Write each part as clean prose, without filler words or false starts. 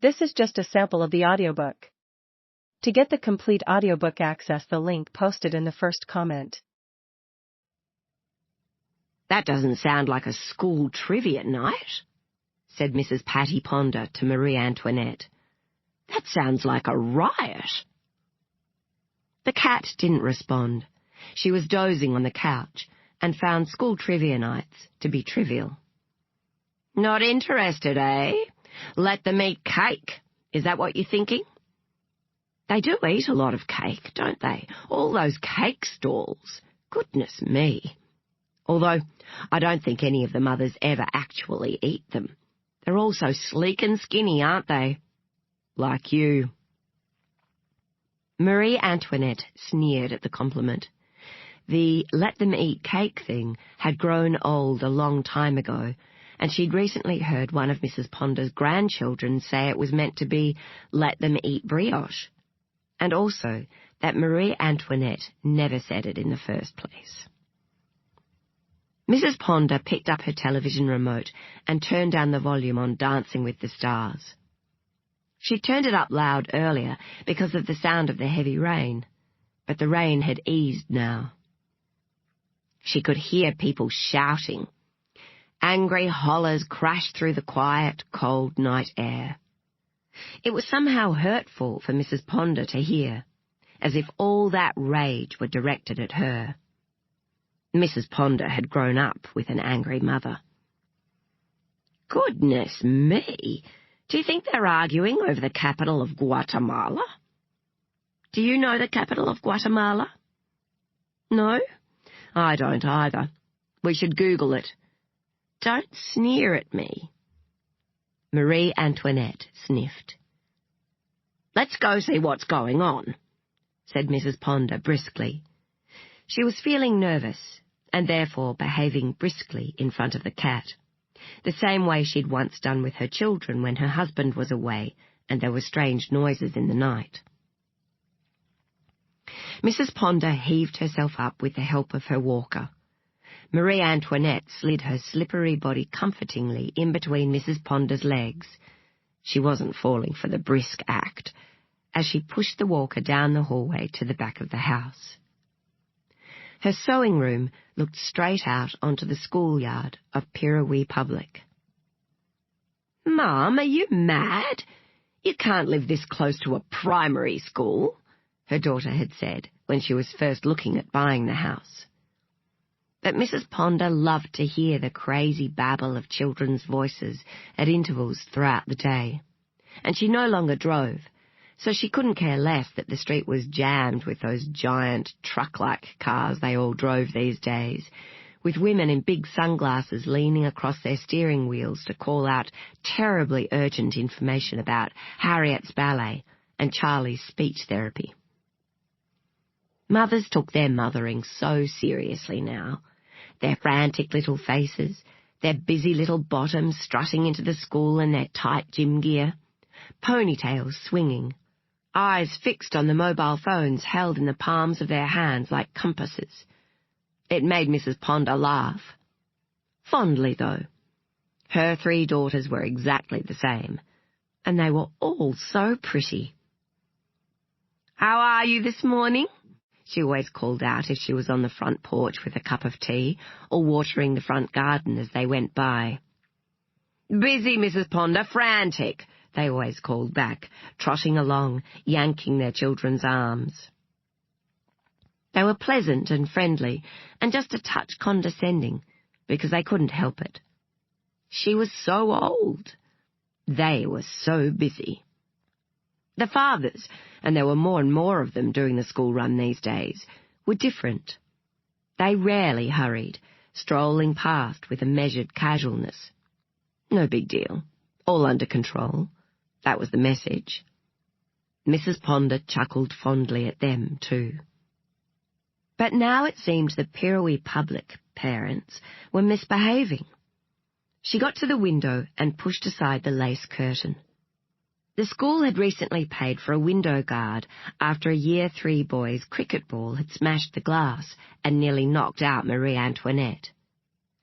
This is just a sample of the audiobook. To get the complete audiobook, access the link posted in the first comment. "That doesn't sound like a school trivia night," said Mrs. Patty Ponder to Marie Antoinette. "That sounds like a riot." The cat didn't respond. She was dozing on the couch and found school trivia nights to be trivial. "Not interested, eh? Let them eat cake. Is that what you're thinking?" They do eat a lot of cake, don't they? All those cake stalls. Goodness me. Although I don't think any of the mothers ever actually eat them. They're all so sleek and skinny, aren't they? Like you. Marie Antoinette sneered at the compliment. The let them eat cake thing had grown old a long time ago, and she'd recently heard one of Mrs. Ponder's grandchildren say it was meant to be let them eat brioche, and also that Marie Antoinette never said it in the first place. Mrs. Ponder picked up her television remote and turned down the volume on Dancing with the Stars. She turned it up loud earlier because of the sound of the heavy rain, but the rain had eased now. She could hear people shouting. Angry hollers crashed through the quiet, cold night air. It was somehow hurtful for Mrs. Ponder to hear, as if all that rage were directed at her. Mrs. Ponder had grown up with an angry mother. "Goodness me! Do you think they're arguing over the capital of Guatemala?" "Do you know the capital of Guatemala?" "No? I don't either. We should Google it." "Don't sneer at me." Marie Antoinette sniffed. "Let's go see what's going on," said Mrs. Ponder briskly. She was feeling nervous, and therefore behaving briskly in front of the cat, the same way she'd once done with her children when her husband was away and there were strange noises in the night. Mrs. Ponder heaved herself up with the help of her walker. Marie Antoinette slid her slippery body comfortingly in between Mrs. Ponder's legs. She wasn't falling for the brisk act, as she pushed the walker down the hallway to the back of the house. Her sewing room looked straight out onto the schoolyard of Pirawee Public. "Mum, are you mad? You can't live this close to a primary school," her daughter had said when she was first looking at buying the house. But Mrs. Ponder loved to hear the crazy babble of children's voices at intervals throughout the day, and she no longer drove, so she couldn't care less that the street was jammed with those giant truck-like cars they all drove these days, with women in big sunglasses leaning across their steering wheels to call out terribly urgent information about Harriet's ballet and Charlie's speech therapy. Mothers took their mothering so seriously now. Their frantic little faces, their busy little bottoms strutting into the school in their tight gym gear, ponytails swinging, eyes fixed on the mobile phones held in the palms of their hands like compasses. It made Mrs. Ponder laugh. Fondly, though. Her 3 daughters were exactly the same, and they were all so pretty. "How are you this morning?" she always called out if she was on the front porch with a cup of tea or watering the front garden as they went by. "Busy, Mrs. Ponder, frantic," they always called back, trotting along, yanking their children's arms. They were pleasant and friendly, and just a touch condescending, because they couldn't help it. She was so old. They were so busy. The fathers, and there were more and more of them doing the school run these days, were different. They rarely hurried, strolling past with a measured casualness. No big deal. All under control. That was the message. Mrs. Ponder chuckled fondly at them, too. But now it seemed the Pirawee Public parents were misbehaving. She got to the window and pushed aside the lace curtain. The school had recently paid for a window guard after a Year 3 boy's cricket ball had smashed the glass and nearly knocked out Marie Antoinette.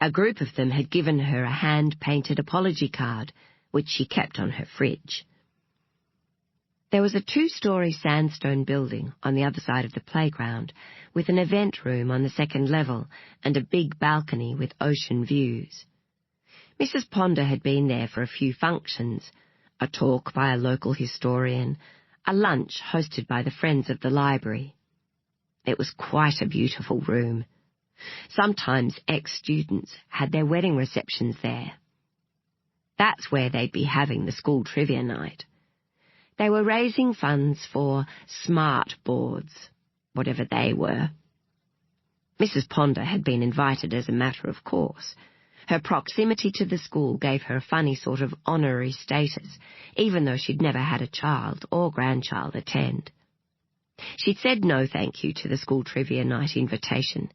A group of them had given her a hand-painted apology card, which she kept on her fridge. There was a 2-story sandstone building on the other side of the playground, with an event room on the second level and a big balcony with ocean views. Mrs. Ponder had been there for a few functions, a talk by a local historian, a lunch hosted by the Friends of the Library. It was quite a beautiful room. Sometimes ex-students had their wedding receptions there. That's where they'd be having the school trivia night. They were raising funds for smart boards, whatever they were. Mrs. Ponder had been invited as a matter of course. Her proximity to the school gave her a funny sort of honorary status, even though she'd never had a child or grandchild attend. She'd said no thank you to the school trivia night invitation.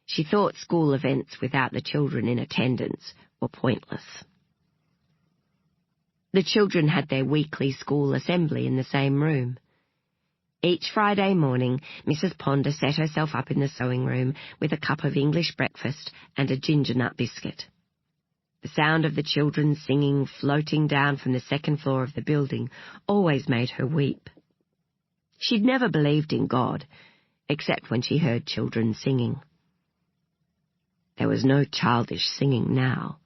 She thought school events without the children in attendance were pointless. The children had their weekly school assembly in the same room. Each Friday morning, Mrs. Ponder set herself up in the sewing room with a cup of English breakfast and a ginger nut biscuit. The sound of the children singing floating down from the second floor of the building always made her weep. She'd never believed in God, except when she heard children singing. There was no childish singing now.